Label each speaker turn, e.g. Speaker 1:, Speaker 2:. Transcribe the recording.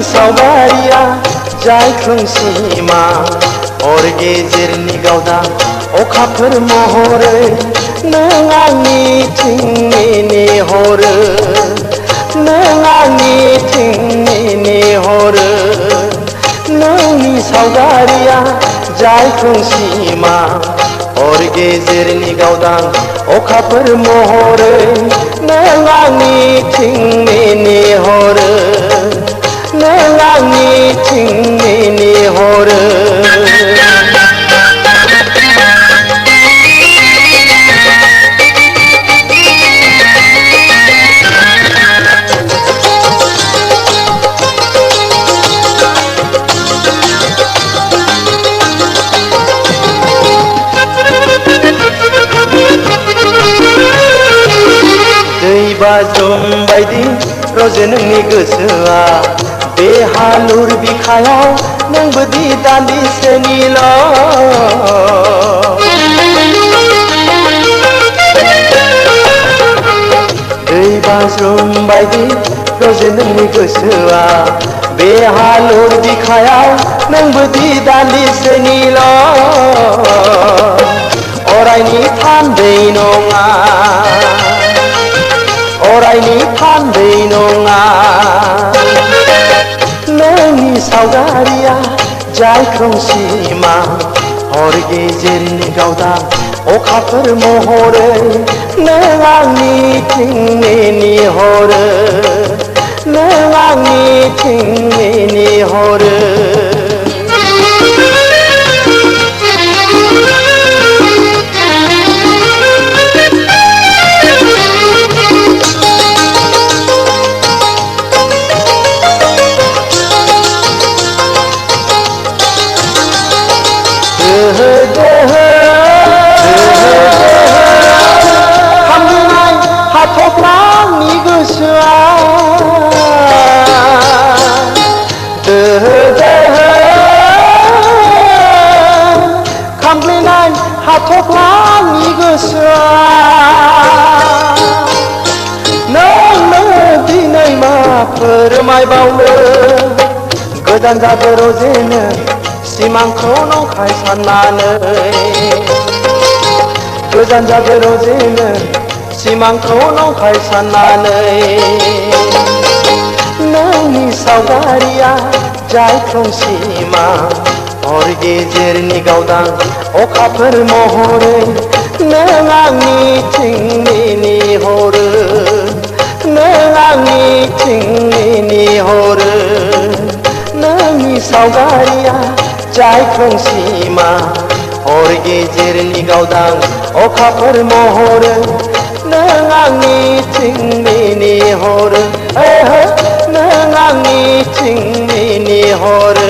Speaker 1: सावगारिया जाय खोमसिमा हर गेजेरनि गावदां अखाफोर महरै नों आंनिथिं नेहरो नों आंनिथिं नेहरो नोंनि सावगारिया जाय खोमसिमा हर गेजेरनि गावदां अखाफोर महरै नों आंनिथिं नेहरो नों आंनिथिं नेहरो दै बाज्रुम बायदि रजे नोंनि गोसोआ बे हालुर बिखायाव नोंबोदि दान्दिसेनिल' दै बाज्रुम बायदि रजे नोंनि गोसोआ बे हालुर बिखायाव नोंबोदि दान्दिसेनिल' अरायनि थान्दै नङा अरायनि थान्दै नङा नोंनि सावगारिया जाय खोमसिमा हर गेजेरनि गावदां अखाफोर महरै नों आंनिथिं नेहरो नों आंनिथिं नेहरो खामनाय हाथफ्लानि गोसोआ दोहो दोहो खामनाय हाथफ्लानि गोसोआ नोंनो दिनै मा फोरमायबावनो गोदान जादो रजेनो सिमांखौ नंखाय साननानै गोजान जादो रजेनो सिमांखौ नंखाय साननानै नोंनि सावगारिया जाय खोमसिमा हर गेजेरनि गावदां अखाफोर महरै नों आंनिथिं नेहरो नों आंनिथिं नेहरो नोंनि सावगारिया जाय खोमसिमा हर गेजेरनि गावदां अखाफोर महरै नों आंनिथिं नेहरो नों आंनिथिं नेहरो